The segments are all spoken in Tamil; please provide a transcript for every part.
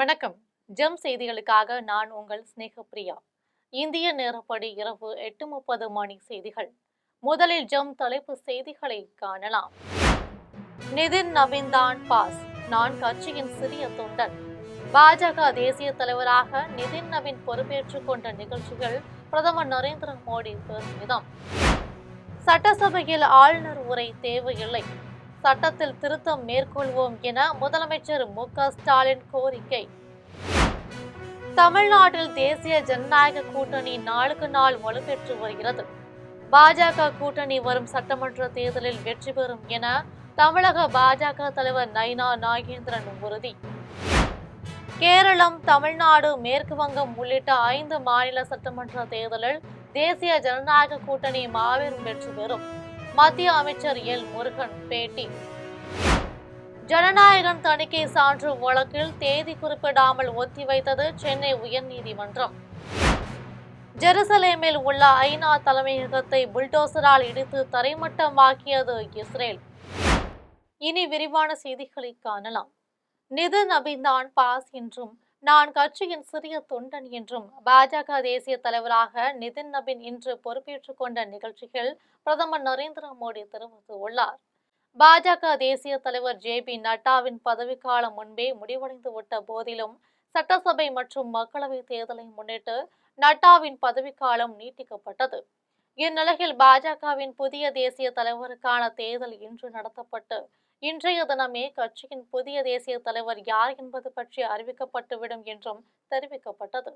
வணக்கம். ஜெம் செய்திகளுக்காக நான் உங்கள் ஸ்னேகப்பிரியா. இந்திய நேரப்படி இரவு 8:30 மணி செய்திகள். முதலில் ஜெம் தலைப்பு செய்திகளை காணலாம். நிதின் நவீன் தான் பாஸ், நான் கட்சியின் சிறிய தொண்டன். பாஜக தேசிய தலைவராக நிதின் நவீன் பொறுப்பேற்றுக் கொண்ட நிகழ்ச்சிகள் பிரதமர் நரேந்திர மோடி பெருமிதம். சட்டசபையில் ஆளுநர் உரை தேவையில்லை, சட்டத்தில் திருத்தம் மேற்கொள்வோம் என முதலமைச்சர் மு.க.ஸ்டாலின் கோரிக்கை. தமிழ்நாட்டில் தேசிய ஜனநாயக கூட்டணி நாளுக்கு நாள் வலுப்பெற்று வருகிறது. பாஜக கூட்டணி வரும் சட்டமன்ற தேர்தலில் வெற்றி பெறும் என தமிழக பாஜக தலைவர் நைனா நாகேந்திரன் உறுதி. கேரளம், தமிழ்நாடு, மேற்கு வங்கம் உள்ளிட்ட 5 மாநில சட்டமன்ற தேர்தலில் தேசிய ஜனநாயக கூட்டணி மாபெரும் வெற்றி பெறும். மத்திய அமைச்சர் எல் முருகன் பேட்டி. ஜனநாயகன் தணிக்கை சான்று வழக்கில் தேதி குறிப்பிடாமல் ஒத்திவைத்தது சென்னை உயர்நீதிமன்றம். ஜெருசலேமில் உள்ள ஐநா தலைமையகத்தை புல்டோசரால் இடித்து தரைமட்டமாக்கியது இஸ்ரேல். இனி விரிவான செய்திகளை காணலாம். நிதின் நவீன் தான் பாஸ் என்றும் நான் கட்சியின் சிறிய தொண்டன் என்றும் பாஜக தேசிய தலைவராக நிதின் நவீன் இன்று பொறுப்பேற்றுக் கொண்ட நிகழ்ச்சியில் பிரதமர் நரேந்திர மோடி தெரிவித்துள்ளார். பாஜக தேசிய தலைவர் ஜே.பி. நட்டாவின் பதவிக்காலம் முன்பே முடிவடைந்துவிட்ட போதிலும் சட்டசபை மற்றும் மக்களவை தேர்தலை முன்னிட்டு நட்டாவின் பதவிக்காலம் நீட்டிக்கப்பட்டது. இந்நிலையில் பாஜகவின் புதிய தேசிய தலைவருக்கான தேர்தல் இன்று நடத்தப்பட்டு இன்றைய தினமே கட்சியின் புதிய தேசிய தலைவர் யார் என்பது பற்றி அறிவிக்கப்பட்டுவிடும் என்றும் தெரிவிக்கப்பட்டது.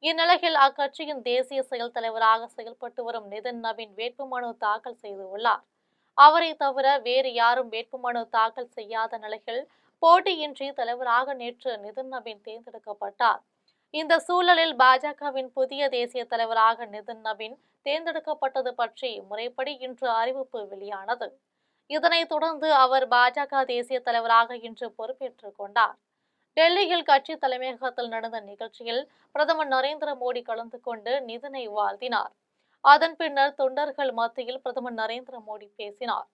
இந்நிலையில் அக்கட்சியின் தேசிய செயல் தலைவராக செயல்பட்டு வரும் நிதின் நவீன் வேட்புமனு தாக்கல் செய்துள்ளார். அவரை தவிர வேறு யாரும் வேட்புமனு தாக்கல் செய்யாத நிலையில் போட்டியின்றி தலைவராக நேற்று நிதின் நவீன் தேர்ந்தெடுக்கப்பட்டார். இந்த சூழலில் பாஜகவின் புதிய தேசிய தலைவராக நிதின் நவீன் தேர்ந்தெடுக்கப்பட்டது பற்றி முறைப்படி இன்று அறிவிப்பு வெளியானது. இதனைத் தொடர்ந்து அவர் பாஜக தேசிய தலைவராக இன்று பொறுப்பேற்றுக் கொண்டார். டெல்லியில் கட்சி தலைமையகத்தில் நடந்த நிகழ்ச்சியில் பிரதமர் நரேந்திர மோடி கலந்து கொண்டு நிதினை வாழ்த்தினார். அதன் பின்னர் தொண்டர்கள் மத்தியில் பிரதமர் நரேந்திர மோடி பேசினார்.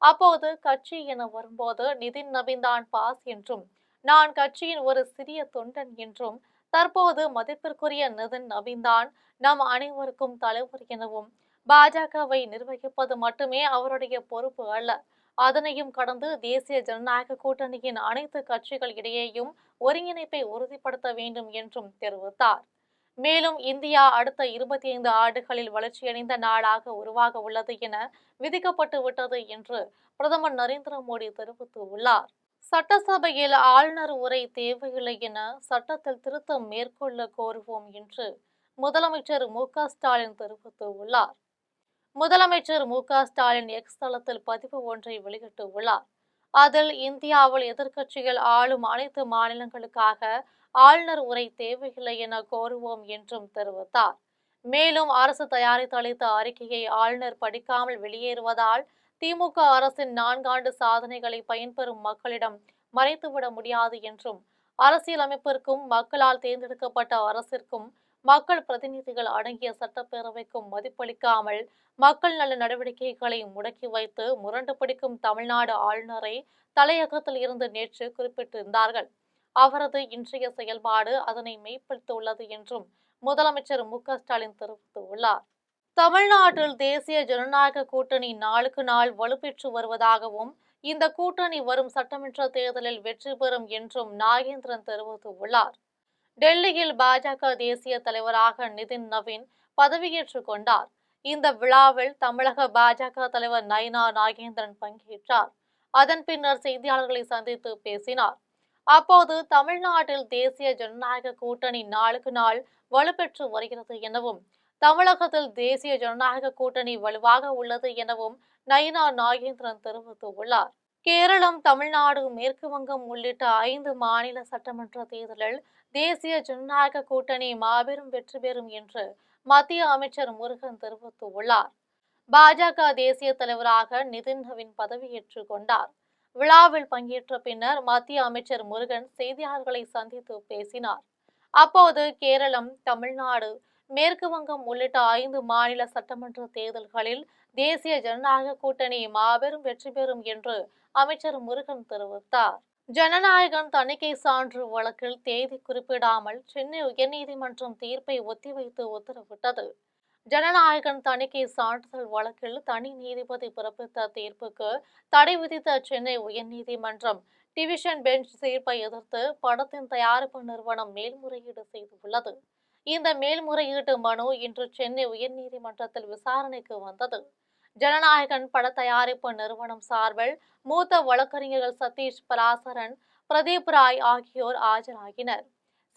அப்போது கட்சி என வரும்போது நிதின் நவீன் தான் பாஸ் என்றும் நான் கட்சியின் ஒரு சிறிய தொண்டன் என்றும் தற்போது மதிப்பிற்குரிய நிதின் நவீன் தான் நம் அனைவருக்கும் தலைவர் எனவும் பாஜகவை நிர்வகிப்பது மட்டுமே அவருடைய பொறுப்பு அல்ல, அதனையும் கடந்து தேசிய ஜனநாயக கூட்டணியின் அனைத்து கட்சிகள் இடையேயும் ஒருங்கிணைப்பை உறுதிப்படுத்த வேண்டும் என்றும் தெரிவித்தார். மேலும் இந்தியா அடுத்த 25 ஆண்டுகளில் வளர்ச்சியடைந்த நாடாக உருவாக உள்ளது என விதிக்கப்பட்டு விட்டது என்று பிரதமர் நரேந்திர மோடி தெரிவித்துள்ளார். சட்டசபையில் ஆளுநர் உரை தேவையில்லை என சட்டத்தில் திருத்தம் மேற்கொள்ள கோருவோம் என்று முதலமைச்சர் மு.க.ஸ்டாலின் தெரிவித்துள்ளார். முதலமைச்சர் மு.க.ஸ்டாலின் எக்ஸ் தளத்தில் பதிவு ஒன்றை வெளியிட்டுள்ளார். அதில் இந்தியாவில் எதிர்க்கட்சிகள் ஆளும் அனைத்து மாநிலங்களுக்காக ஆளுநர் உரை தேவையில்லை என கோருவோம் என்றும் தெரிவித்தார். மேலும் அரசு தயாரித்து அளித்த அறிக்கையை ஆளுநர் படிக்காமல் வெளியேறுவதால் திமுக அரசின் 4 ஆண்டு சாதனைகளை பயன்பெறும் மக்களிடம் மறைத்துவிட முடியாது என்றும் அரசியலமைப்பிற்கும் மக்களால் தேர்ந்தெடுக்கப்பட்ட அரசிற்கும் மக்கள் பிரதிநிதிகள் அடங்கிய சட்டப்பேரவைக்கும் மதிப்பளிக்காமல் மக்கள் நல நடவடிக்கைகளை முடக்கி வைத்து முரண்டு பிடிக்கும் தமிழ்நாடு ஆளுநரை தலையகத்தில் இருந்து நேற்று குறிப்பிட்டிருந்தார்கள். அவரது இன்றைய செயல்பாடு அதனை மெய்ப்படுத்தியுள்ளது என்றும் முதலமைச்சர் மு.க.ஸ்டாலின் தெரிவித்துள்ளார். தமிழ்நாட்டில் தேசிய ஜனநாயக கூட்டணி நாளுக்கு நாள் வலுப்பெற்று வருவதாகவும் இந்த கூட்டணி வரும் சட்டமன்ற தேர்தலில் வெற்றி பெறும் என்றும் நாகேந்திரன் தெரிவித்துள்ளார். டெல்லியில் பாஜக தேசிய தலைவராக நிதின் நவீன் பதவியேற்றுக் கொண்டார். இந்த விழாவில் தமிழக பாஜக தலைவர் நைனா நாகேந்திரன் பங்கேற்றார். அதன் பின்னர் செய்தியாளர்களை சந்தித்து பேசினார். அப்போது தமிழ்நாட்டில் தேசிய ஜனநாயக கூட்டணி நாளுக்கு நாள் வலுப்பெற்று வருகிறது எனவும் தமிழகத்தில் தேசிய ஜனநாயக கூட்டணி வலுவாக உள்ளது எனவும் நைனா நாகேந்திரன் தெரிவித்துள்ளார். கேரளம், தமிழ்நாடு, மேற்கு வங்கம் உள்ளிட்ட 5 மாநில சட்டமன்ற தேர்தலில் தேசிய ஜனநாயக கூட்டணி மாபெரும் வெற்றி பெறும் என்று மத்திய அமைச்சர் முருகன் தெரிவித்துள்ளார். பாஜக தேசிய தலைவராக நிதின் நவீன் பதவியேற்றுக் கொண்டார். விழாவில் பங்கேற்ற பின்னர் மத்திய அமைச்சர் முருகன் செய்தியாளர்களை சந்தித்து பேசினார். அப்போது கேரளம், தமிழ்நாடு, மேற்கு வங்கம் உள்ளிட்ட 5 மாநில சட்டமன்ற தேர்தல்களில் தேசிய ஜனநாயக கூட்டணி மாபெரும் வெற்றி பெறும் என்று அமைச்சர் முருகன் தெரிவித்தார். ஜனநாயகன் தணிக்கை சான்று வழக்கில் தேதி குறிப்பிடாமல் சென்னை உயர்நீதிமன்றம் தீர்ப்பை ஒத்திவைத்து உத்தரவிட்டது. ஜனநாயகன் தணிக்கை சான்றிதழ் வழக்கில் தனி நீதிபதி பிறப்பித்த தீர்ப்புக்கு தடை விதித்த சென்னை உயர்நீதிமன்றம் டிவிஷன் பெஞ்ச் தீர்ப்பை எதிர்த்து படத்தின் தயாரிப்பு நிறுவனம் மேல்முறையீடு செய்துள்ளது. இந்த மேல்முறையீட்டு மனு இன்று சென்னை உயர்நீதிமன்றத்தில் விசாரணைக்கு வந்தது. ஜனநாயகன் பட தயாரிப்பு நிறுவனம் சார்பில் மூத்த வழக்கறிஞர்கள் சதீஷ் பராசரன், பிரதீப் ராய் ஆகியோர் ஆஜராகினர்.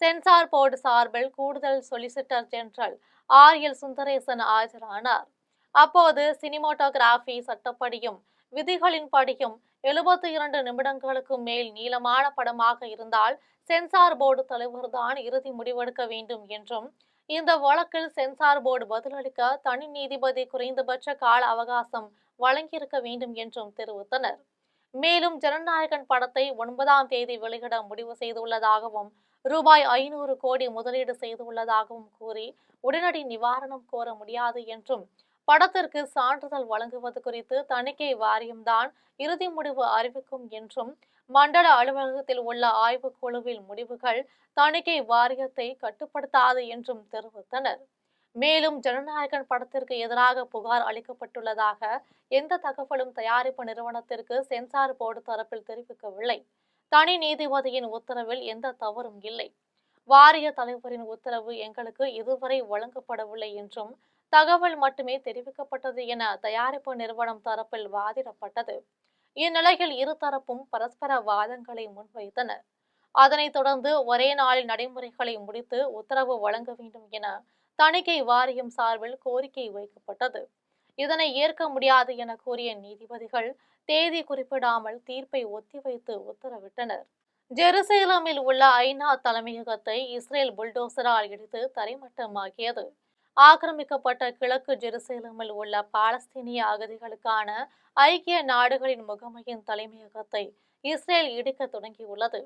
சென்சார் போர்டு சார்பில் கூடுதல் சொலிசிட்டர் ஜெனரல் RL சுந்தரேசன் ஆஜரானார். அப்போது சினிமாட்டோகிராபி சட்டப்படியும் விதிகளின்படியும் 72 நிமிடங்களுக்கு மேல் நீளமான படமாக இருந்தால் சென்சார் போர்டு தலைவர்தான் இறுதி முடிவெடுக்க வேண்டும் என்றும், இந்த வழக்கில் சென்சார் போர்டு பதிலளிக்க தனி நீதிபதி குறைந்தபட்ச கால அவகாசம் வழங்கியிருக்க வேண்டும் என்றும் தெரிவித்தனர். மேலும் ஜனநாயகன் படத்தை 9ஆம் தேதி வெளியிட முடிவு செய்துள்ளதாகவும், ரூபாய் 500 கோடி முதலீடு செய்துள்ளதாகவும் கூறி உடனடி நிவாரணம் கோர முடியாது என்றும், படத்திற்கு சான்றிதழ் வழங்குவது குறித்து தணிக்கை வாரியம்தான் இறுதி முடிவு அறிவிக்கும் என்றும், மண்டல அலுவலகத்தில் உள்ள ஆய்வுக் குழுவில் முடிவுகள் தணிக்கை வாரியத்தை கட்டுப்படுத்தாது என்றும் தெரிவித்தனர். மேலும் ஜனநாயகன் படத்திற்கு எதிராக புகார் அளிக்கப்பட்டுள்ளதாக எந்த தகவலும் தயாரிப்பு நிறுவனத்திற்கு சென்சார் போர்டு தரப்பில் தெரிவிக்கவில்லை. தனி நீதிபதியின் உத்தரவில் எந்த தவறும் இல்லை. வாரிய தலைவரின் உத்தரவு எங்களுக்கு இதுவரை வழங்கப்படவில்லை என்றும், தகவல் மட்டுமே தெரிவிக்கப்பட்டது என தயாரிப்பு நிறுவனம் தரப்பில் வாதிடப்பட்டது. இந்நிலையில் இருதரப்பும் பரஸ்பர வாதங்களை முன்வைத்தனர். அதனைத் தொடர்ந்து ஒரே நாளில் நடைமுறைகளை முடித்து உத்தரவு வழங்க வேண்டும் என தணிக்கை வாரியம் சார்பில் கோரிக்கை வைக்கப்பட்டது. இதனை ஏற்க முடியாது என கூறிய நீதிபதிகள் தேதி குறிப்பிடாமல் தீர்ப்பை ஒத்திவைத்து உத்தரவிட்டனர். ஜெருசலேமில் உள்ள ஐநா தலைமையகத்தை இஸ்ரேல் புல்டோசரால் இடித்து தரைமட்டமாக்கியது. ஆக்கிரமிக்கப்பட்ட கிழக்கு ஜெருசலேமில் உள்ள பாலஸ்தீனிய அகதிகளுக்கான ஐக்கிய நாடுகளின் முகமையின் தலைமையகத்தை இஸ்ரேல் இடிக்க தொடங்கியுள்ளது.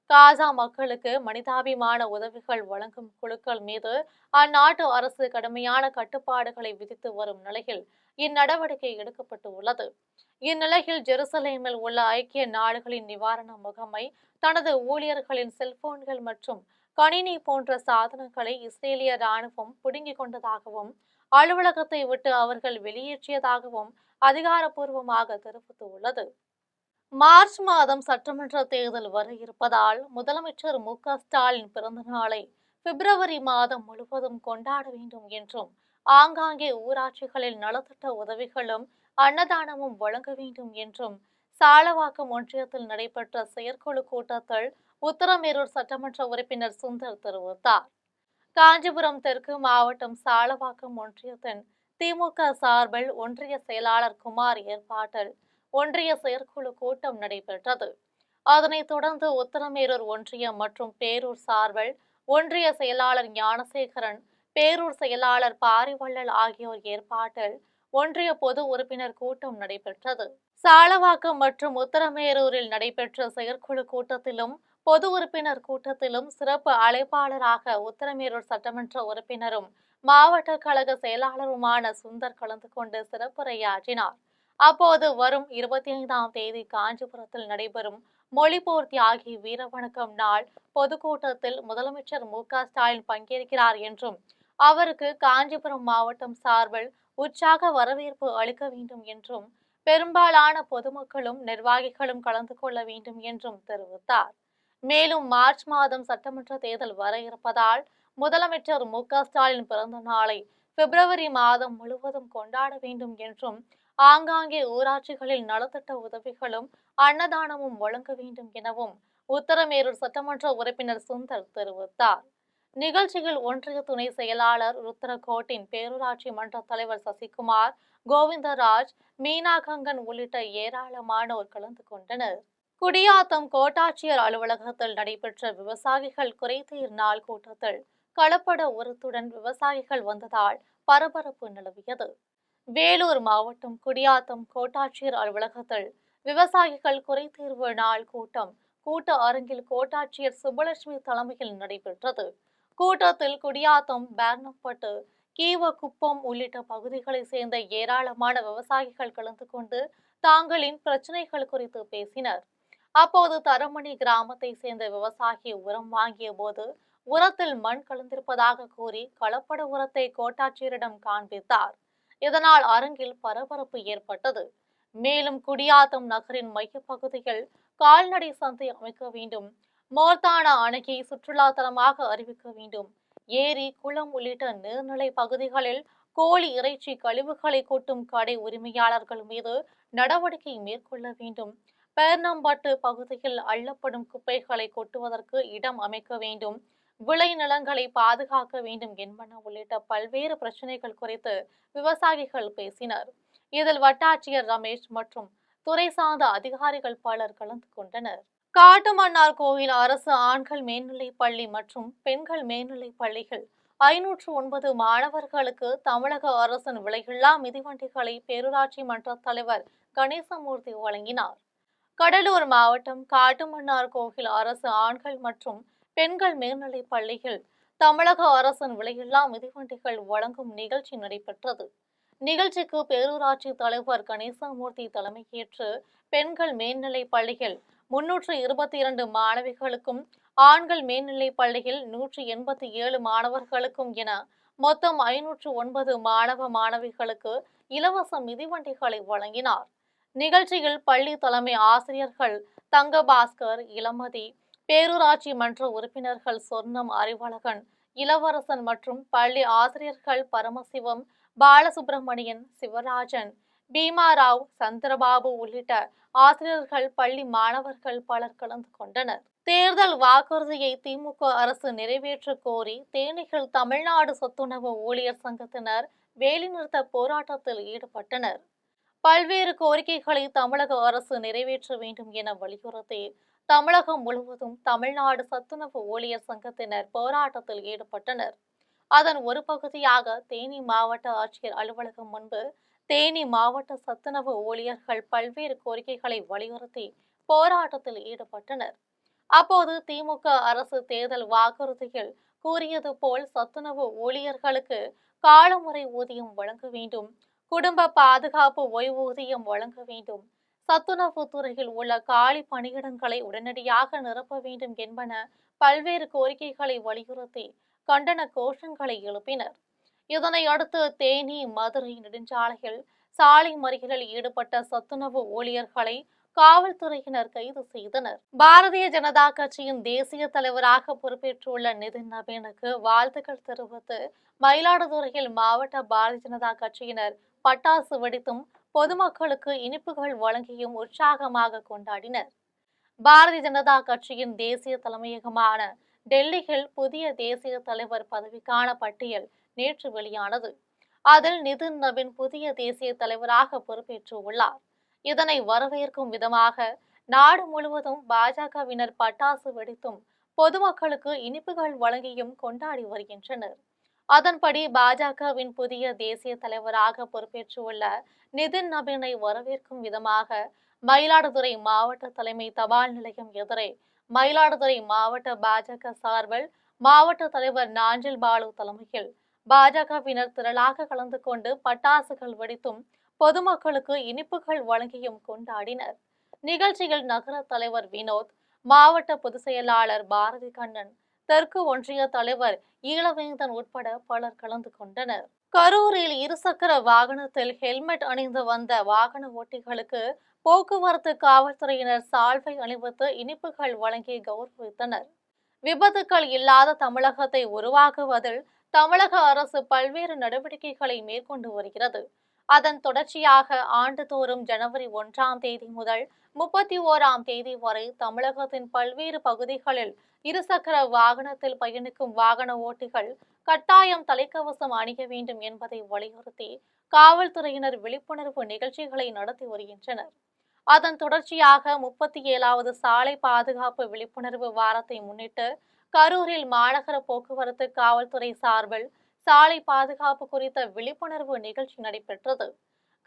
காசா மக்களுக்கு மனிதாபிமான உதவிகள் வழங்கும் குழுக்கள் மீது அந்நாட்டு அரசு கடுமையான கட்டுப்பாடுகளை விதித்து வரும் நிலையில் இந்நடவடிக்கை எடுக்கப்பட்டுள்ளது. இந்நிலையில் ஜெருசலேமில் உள்ள ஐக்கிய நாடுகளின் நிவாரண முகமை தனது ஊழியர்களின் செல்போன்கள் மற்றும் கணினி போன்ற சாதனங்களை இஸ்ரேலிய ராணுவம் பிடுங்கிக் கொண்டதாகவும், அலுவலகத்தை விட்டு அவர்கள் வெளியேற்றியதாகவும் அதிகாரப்பூர்வமாக தெரிவித்துள்ளது. மார்ச் மாதம் சட்டமன்ற தேர்தல் வர இருப்பதால் முதலமைச்சர் ஸ்டாலின் பிறந்த நாளை பிப்ரவரி மாதம் முழுவதும் கொண்டாட வேண்டும் என்றும், ஆங்காங்கே ஊராட்சிகளில் நலத்திட்ட உதவிகளும் அன்னதானமும் வழங்க வேண்டும் என்றும் சாலவாக்கம் ஒன்றியத்தில் நடைபெற்ற செயற்குழு கூட்டத்தில் உத்தரமேரூர் சட்டமன்ற உறுப்பினர் சுந்தர் தெரிவித்தார். காஞ்சிபுரம் தெற்கு மாவட்டம் சாலவாக்கம் ஒன்றியத்தின் திமுக சார்பில் ஒன்றிய செயலாளர் குமார் ஏற்பாட்டில் ஒன்றிய செயற்குழு கூட்டம் நடைபெற்றது. அதனைத் தொடர்ந்து உத்தரமேரூர் ஒன்றியம் மற்றும் பேரூர் சார்பில் ஒன்றிய செயலாளர் ஞானசேகரன், பேரூர் செயலாளர் பாரிவள்ளல் ஆகியோர் ஏற்பாட்டில் ஒன்றிய பொது உறுப்பினர் கூட்டம் நடைபெற்றது. சாலவாக்கம் மற்றும் உத்தரமேரூரில் நடைபெற்ற செயற்குழு கூட்டத்திலும் பொது உறுப்பினர் கூட்டத்திலும் சிறப்பு அழைப்பாளராக உத்தரமேரூர் சட்டமன்ற உறுப்பினரும் மாவட்ட கழக செயலாளருமான சுந்தர் கலந்து கொண்டு சிறப்புரையாற்றினார். அப்போது வரும் 25ஆம் தேதி காஞ்சிபுரத்தில் நடைபெறும் மொழிப்போர் தியாகி வீரவணக்கம் நாள் பொதுக்கூட்டத்தில் முதலமைச்சர் ஸ்டாலின் பங்கேற்கிறார் என்றும், அவருக்கு காஞ்சிபுரம் மாவட்டம் சார்பில் உற்சாக வரவேற்பு அளிக்க வேண்டும் என்றும், பெரும்பாலான பொதுமக்களும் நிர்வாகிகளும் கலந்து கொள்ள வேண்டும் என்றும் தெரிவித்தார். மேலும் மார்ச் மாதம் சட்டமன்ற தேர்தல் வர இருப்பதால் முதலமைச்சர் ஸ்டாலின் பிறந்த நாளை பிப்ரவரி மாதம் முழுவதும் கொண்டாட வேண்டும் என்றும், ஆங்காங்கே ஊராட்சிகளில் நலத்திட்ட உதவிகளும் அன்னதானமும் வழங்க வேண்டும் எனவும் உத்தரமேரூர் சட்டமன்ற உறுப்பினர் சுந்தர் தெரிவித்தார். நிகழ்ச்சியில் ஒன்றிய துணை செயலாளர் ருத்ரகோட்டின் பேரூராட்சி மன்ற தலைவர் சசிகுமார், கோவிந்தராஜ், மீனா கங்கன் உள்ளிட்ட ஏராளமானோர் கலந்து கொண்டனர். குடியாத்தம் கோட்டாட்சியர் அலுவலகத்தில் நடைபெற்ற விவசாயிகள் குறைதீர் நாள் கூட்டத்தில் கலப்பட உரத்துடன் விவசாயிகள் வந்ததால் பரபரப்பு நிலவியது. வேலூர் மாவட்டம் குடியாத்தம் கோட்டாட்சியர் அலுவலகத்தில் விவசாயிகள் குறைதீர்வு நாள் கூட்டம் கூட்ட அரங்கில் கோட்டாட்சியர் சுப்புலட்சுமி தலைமையில் நடைபெற்றது. கூட்டத்தில் குடியாத்தம், பேர்னப்பட்டு, கீவக்குப்பம் உள்ளிட்ட பகுதிகளை சேர்ந்த ஏராளமான விவசாயிகள் கலந்து கொண்டு தாங்களின் பிரச்சினைகள் குறித்து பேசினர். அப்போது தரமணி கிராமத்தை சேர்ந்த விவசாயி உரம் வாங்கிய போது உரத்தில் மண் கலந்திருப்பதாக கூறி கலப்பட உரத்தை கோட்டாட்சியரிடம் காண்பித்தார். இதனால் அரங்கில் பரபரப்பு ஏற்பட்டது. மேலும் குடியாத்தம் நகரின் மையப்பகுதியில் கால்நடை சந்தை அமைக்க வேண்டும், மோர்தானா அணையை சுற்றுலா தலமாக அறிவிக்க வேண்டும், ஏரி குளம் உள்ளிட்ட நீர்நிலை பகுதிகளில் கோழி இறைச்சி கழிவுகளை கொட்டும் கடை உரிமையாளர்கள் மீது நடவடிக்கை மேற்கொள்ள வேண்டும், பேர்ணம்பட்டு பகுதியில் அள்ளப்படும் குப்பைகளை கொட்டுவதற்கு இடம் அமைக்க வேண்டும், விளைநிலங்களை பாதுகாக்க வேண்டும் என்பன உள்ளிட்ட பல்வேறு பிரச்சனைகள் குறித்து விவசாயிகள் பேசினர். இதில் வட்டாட்சியர் ரமேஷ் மற்றும் துறை சார்ந்த அதிகாரிகள் பலர் கலந்து கொண்டனர். காட்டுமன்னார் கோயில் அரசு ஆண்கள் மேல்நிலைப் பள்ளி மற்றும் பெண்கள் மேல்நிலைப் பள்ளிகள் 509 மாணவர்களுக்கு தமிழக அரசின் விலையில்லா மிதிவண்டிகளை பேரூராட்சி மன்ற தலைவர் கணேசமூர்த்தி வழங்கினார். கடலூர் மாவட்டம் காட்டுமன்னார் கோயில் அரசு ஆண்கள் மற்றும் பெண்கள் மேல்நிலைப் பள்ளியில் தமிழக அரசின் விலையில்லா மிதிவண்டிகள் வழங்கும் நிகழ்ச்சி நடைபெற்றது. நிகழ்ச்சிக்கு பேரூராட்சி தலைவர் கணேசமூர்த்தி தலைமையேற்று பெண்கள் மேல்நிலைப் பள்ளியில் 322 மாணவிகளுக்கும் ஆண்கள் மேல்நிலைப் பள்ளியில் 187 மாணவர்களுக்கும் என மொத்தம் 509 மாணவ மாணவிகளுக்கு இலவச மிதிவண்டிகளை வழங்கினார். நிகழ்ச்சியில் பள்ளி தலைமை ஆசிரியர்கள் தங்கபாஸ்கர், இளமதி, பேரூராட்சி மன்ற உறுப்பினர்கள் சொர்ணம், அறிவழகன், இளவரசன் மற்றும் பள்ளி ஆசிரியர்கள் பரமசிவம், பாலசுப்பிரமணியன், சிவராஜன், பீமாராவ், சந்திரபாபு உள்ளிட்ட ஆசிரியர்கள், பள்ளி மாணவர்கள் பலர் கலந்து கொண்டனர். தேர்தல் வாக்குறுதியை திமுக அரசு நிறைவேற்ற கோரி தேனியில் தமிழ்நாடு சத்துணவு ஊழியர் சங்கத்தினர் வேலைநிறுத்த போராட்டத்தில் ஈடுபட்டனர். பல்வேறு கோரிக்கைகளை தமிழக அரசு நிறைவேற்ற வேண்டும் என வலியுறுத்தி தமிழகம் முழுவதும் தமிழ்நாடு சத்துணவு ஊழியர் சங்கத்தினர் போராட்டத்தில் ஈடுபட்டனர். அதன் ஒரு பகுதியாக தேனி மாவட்ட ஆட்சியர் அலுவலகம் முன்பு தேனி மாவட்ட சத்துணவு ஊழியர்கள் பல்வேறு கோரிக்கைகளை வலியுறுத்தி போராட்டத்தில் ஈடுபட்டனர். அப்போது திமுக அரசு தேர்தல் வாக்குறுதியில் கூறியது போல் சத்துணவு ஊழியர்களுக்கு காலமுறை ஊதியம் வழங்க வேண்டும், குடும்ப பாதுகாப்பு ஓய்வூதியம் வழங்க வேண்டும், சத்துணவு துறையில் உள்ள காலி பணியிடங்களை உடனடியாக நிரப்ப வேண்டும் என்பன பல்வேறு கோரிக்கைகளை வலியுறுத்தி கண்டன கோஷங்களை எழுப்பினர். இதனையடுத்து தேனி மதுரை நெடுஞ்சாலையில் சாலை மறியலில் ஈடுபட்ட சத்துணவு ஊழியர்களை காவல்துறையினர் கைது செய்தனர். பாரதிய ஜனதா கட்சியின் தேசிய தலைவராக பொறுப்பேற்றுள்ள நிதின் நபீனுக்கு வாழ்த்துக்கள் தெரிவித்து மயிலாடுதுறையில் மாவட்ட பாரதிய ஜனதா கட்சியினர் பட்டாசு வெடித்தும் பொதுமக்களுக்கு இனிப்புகள் வழங்கியும் உற்சாகமாக கொண்டாடினர். பாரதிய ஜனதா கட்சியின் தேசிய தலைமையகமான டெல்லியில் புதிய தேசிய தலைவர் பதவிக்கான பட்டியல் நேற்று வெளியானது. அதில் நிதின் நபீன் புதிய தேசிய தலைவராக பொறுப்பேற்றுள்ளார். இதனை வரவேற்கும் விதமாக நாடு முழுவதும் பாஜகவினர் பட்டாசு வெடித்தும் பொதுமக்களுக்கு இனிப்புகள் வழங்கியும் கொண்டாடி வருகின்றனர். அதன்படி பாஜகவின் புதிய தேசிய தலைவராக பொறுப்பேற்றுள்ள நிதின் நபீனை வரவேற்கும் விதமாக மயிலாடுதுறை மாவட்ட தலைமை தபால் நிலையம் எதிரே மயிலாடுதுறை மாவட்ட பாஜக சார்பில் மாவட்ட தலைவர் நாஞ்சில் பாலு தலைமையில் பாஜகவினர் திரளாக கலந்து கொண்டு பட்டாசுகள் வெடித்தும் பொதுமக்களுக்கு இனிப்புகள் வழங்கியும் கொண்டாடினர். நிகழ்ச்சியில் நகர தலைவர் வினோத், மாவட்ட பொதுச் செயலாளர் பாரதி கண்ணன், தெற்கு ஒன்றிய தலைவர் ஈழவேந்தன் உட்பட பலர் கலந்து கொண்டனர். கரூரில் இருசக்கர வாகனத்தில் ஹெல்மெட் அணிந்து வந்த வாகன ஓட்டிகளுக்கு போக்குவரத்து காவல்துறையினர் சால்வை அணிவித்து இனிப்புகள் வழங்கி கௌரவித்தனர். விபத்துக்கள் இல்லாத தமிழகத்தை உருவாக்குவதில் தமிழக அரசு பல்வேறு நடவடிக்கைகளை மேற்கொண்டு வருகிறது. அதன் தொடர்ச்சியாக ஆண்டுதோறும் ஜனவரி 1ஆம் தேதி முதல் 31ஆம் தேதி வரை தமிழகத்தின் பல்வேறு பகுதிகளில் இருசக்கர வாகனத்தில் பயணிக்கும் வாகன ஓட்டிகள் கட்டாயம் தலைக்கவசம் அணிய வேண்டும் என்பதை வலியுறுத்தி காவல்துறையினர் விழிப்புணர்வு நிகழ்ச்சிகளை நடத்தி வருகின்றனர். அதன் தொடர்ச்சியாக 37வது சாலை பாதுகாப்பு விழிப்புணர்வு வாரத்தை முன்னிட்டு கரூரில் மாநகர போக்குவரத்து காவல்துறை சார்பில் சாலை பாதுகாப்பு குறித்த விழிப்புணர்வு நிகழ்ச்சி நடைபெற்றது.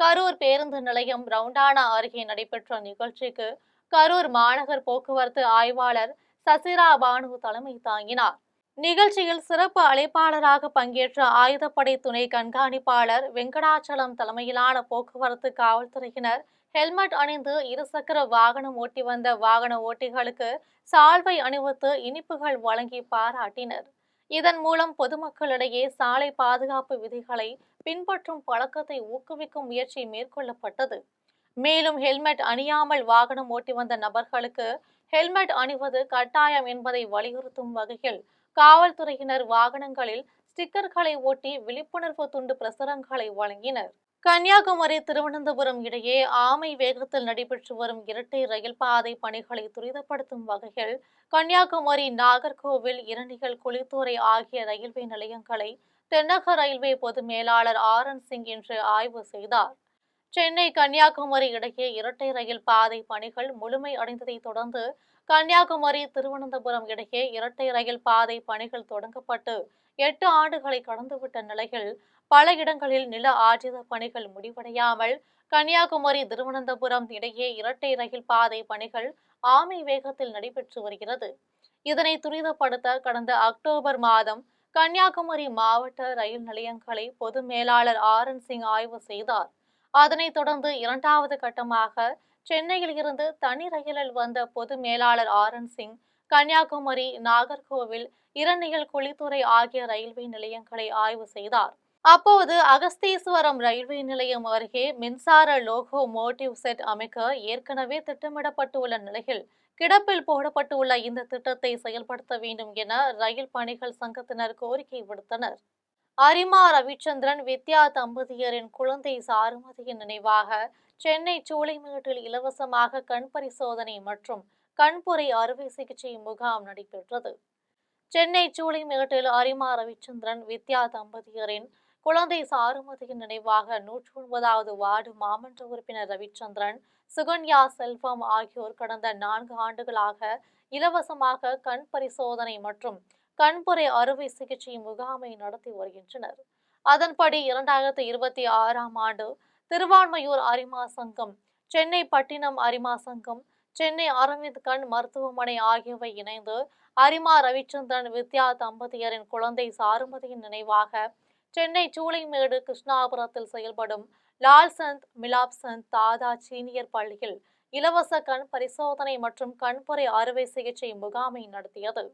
கரூர் பேருந்து நிலையம் ரவுண்டானா அருகே நடைபெற்ற நிகழ்ச்சிக்கு கரூர் மாநகர் போக்குவரத்து ஆய்வாளர் சசிரா பானு தலைமை தாங்கினார். நிகழ்ச்சியில் சிறப்பு அழைப்பாளராக பங்கேற்ற ஆயுதப்படை துணை கண்காணிப்பாளர் வெங்கடாச்சலம் தலைமையிலான போக்குவரத்து காவல்துறையினர் ஹெல்மெட் அணிந்து இருசக்கர வாகனம் ஓட்டி வந்த வாகன ஓட்டிகளுக்கு சால்வை அணிவித்து இனிப்புகள் வழங்கி பாராட்டினர். இதன் மூலம் பொதுமக்களிடையே சாலை பாதுகாப்பு விதிகளை பின்பற்றும் பழக்கத்தை ஊக்குவிக்கும் முயற்சி மேற்கொள்ளப்பட்டது. மேலும் ஹெல்மெட் அணியாமல் வாகனம் ஓட்டி வந்த நபர்களுக்கு ஹெல்மெட் அணிவது கட்டாயம் என்பதை வலியுறுத்தும் வகையில் காவல்துறையினர் வாகனங்களில் ஸ்டிக்கர்களை ஒட்டி விழிப்புணர்வு துண்டு பிரசுரங்களை வழங்கினர். கன்னியாகுமரி திருவனந்தபுரம் இடையே ஆமை வேகத்தில் நடைபெற்று வரும் இரட்டை ரயில் பாதை பணிகளை துரிதப்படுத்தும் வகையில் கன்னியாகுமரி, நாகர்கோவில், இரணிகள், குளித்துறை ஆகிய ரயில்வே நிலையங்களை தென்னக ரயில்வே பொது மேலாளர் RN சிங் இன்று ஆய்வு செய்தார். சென்னை கன்னியாகுமரி இடையே இரட்டை ரயில் பாதை பணிகள் முழுமை அடைந்ததை தொடர்ந்து கன்னியாகுமரி திருவனந்தபுரம் இடையே இரட்டை ரயில் பாதை பணிகள் தொடங்கப்பட்டு 8 ஆண்டுகளை கடந்துவிட்ட நிலையில் பல இடங்களில் நில ஆஜித பணிகள் முடிவடையாமல் கன்னியாகுமரி திருவனந்தபுரம் இடையே இரட்டை ரயில் பாதை பணிகள் ஆமை வேகத்தில் நடைபெற்று வருகிறது. இதனை துரிதப்படுத்த கடந்த அக்டோபர் மாதம் கன்னியாகுமரி மாவட்ட ரயில் நிலையங்களை பொது மேலாளர் RN சிங் ஆய்வு செய்தார். அதனைத் தொடர்ந்து இரண்டாவது கட்டமாக சென்னையில் இருந்து தனி ரயிலில் வந்த பொது மேலாளர் RN சிங் கன்னியாகுமரி, நாகர்கோவில், இரணியல், குளித்துறை ஆகிய ரயில்வே நிலையங்களை ஆய்வு செய்தார். அப்போது அகஸ்தீஸ்வரம் ரயில்வே நிலையம் அருகே மின்சார லோகோ மோட்டிவ் செட் அமைக்க ஏற்கனவே திட்டமிடப்பட்டுள்ள நிலையில் கிடப்பில் போடப்பட்டுள்ள இந்த திட்டத்தை செயல்படுத்த வேண்டும் என ரயில் பணிகள் சங்கத்தினர் கோரிக்கை விடுத்தனர். அரிமா ரவிச்சந்திரன், வித்யா தம்பதியரின் குழந்தை சாருமதியின் நினைவாக சென்னை சூளைமேட்டில் இலவசமாக கண் பரிசோதனை மற்றும் கண்புரை அறுவை சிகிச்சை முகாம் நடைபெற்றது. சென்னை சூளைமேட்டில் அரிமா ரவிச்சந்திரன், வித்யா தம்பதியரின் குழந்தை சாருமதியின் நினைவாக 109வது வார்டு மாமன்ற உறுப்பினர் ரவிச்சந்திரன், சுகன்யா செல்வம் ஆகியோர் கடந்த 4 ஆண்டுகளாக இலவசமாக கண் பரிசோதனை மற்றும் கண்புரை அறுவை சிகிச்சை முகாமை நடத்தி வருகின்றனர். அதன்படி 2026ஆம் ஆண்டு திருவான்மையூர் அரிமா சங்கம், சென்னை பட்டினம் அரிமா சங்கம், சென்னை அரவிந்த் கண் மருத்துவமனை ஆகியவை இணைந்து அரிமா ரவிச்சந்திரன், வித்யா தம்பதியரின் குழந்தை சாருமதியின் நினைவாக சென்னை சூளைமேடு, கிருஷ்ணாபுரத்தில் செயல்படும் லால்சந்த் மிலாப்சந்த் தாதா சீனியர் பள்ளியில் இலவச கண் பரிசோதனை மற்றும் கண்புரை அறுவை சிகிச்சை முகாமை நடத்தியது.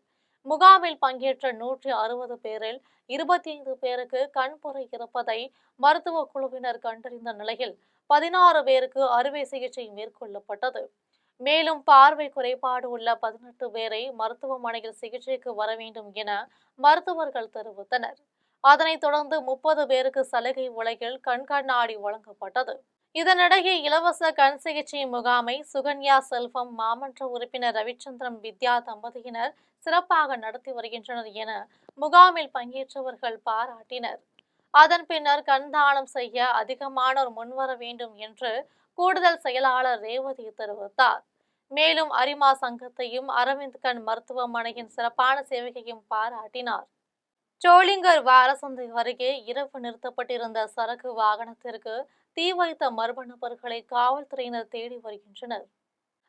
முகாமில் பங்கேற்ற 160 பேரில் 25 பேருக்கு கண்புரை இருப்பதை மருத்துவ குழுவினர் கண்டறிந்த நிலையில் 16 பேருக்கு அறுவை சிகிச்சை மேற்கொள்ளப்பட்டது. மேலும் பார்வை குறைபாடு உள்ள 18 பேரை மருத்துவமனையில் சிகிச்சைக்கு வர வேண்டும் என மருத்துவர்கள் தெரிவித்தனர். அதனைத் தொடர்ந்து 30 பேருக்கு சலுகை விலையில் கண்கண்ணாடி வழங்கப்பட்டது. இதனிடையே இலவச கண் சிகிச்சை முகாமை சுகன்யா செல்வம், மாமன்ற உறுப்பினர் ரவிச்சந்திரன், வித்யா தம்பதியினர் சிறப்பாக நடத்தி வருகின்றனர் என முகாமில் பங்கேற்றவர்கள் பாராட்டினர். அதன் பின்னர் கண் தானம் செய்ய அதிகமானோர் முன்வர வேண்டும் என்று கூடுதல் செயலாளர் ரேவதி தெரிவித்தார். மேலும் அரிமா சங்கத்தையும் அரவிந்த் கண் மருத்துவமனையின் சிறப்பான சேவையையும் பாராட்டினார். சோளிங்கர் வாரசந்தை அருகே இரவு நிறுத்தப்பட்டிருந்த சரக்கு வாகனத்திற்கு தீ வைத்த மர்ம நபர்களை காவல்துறையினர் தேடி வருகின்றனர்.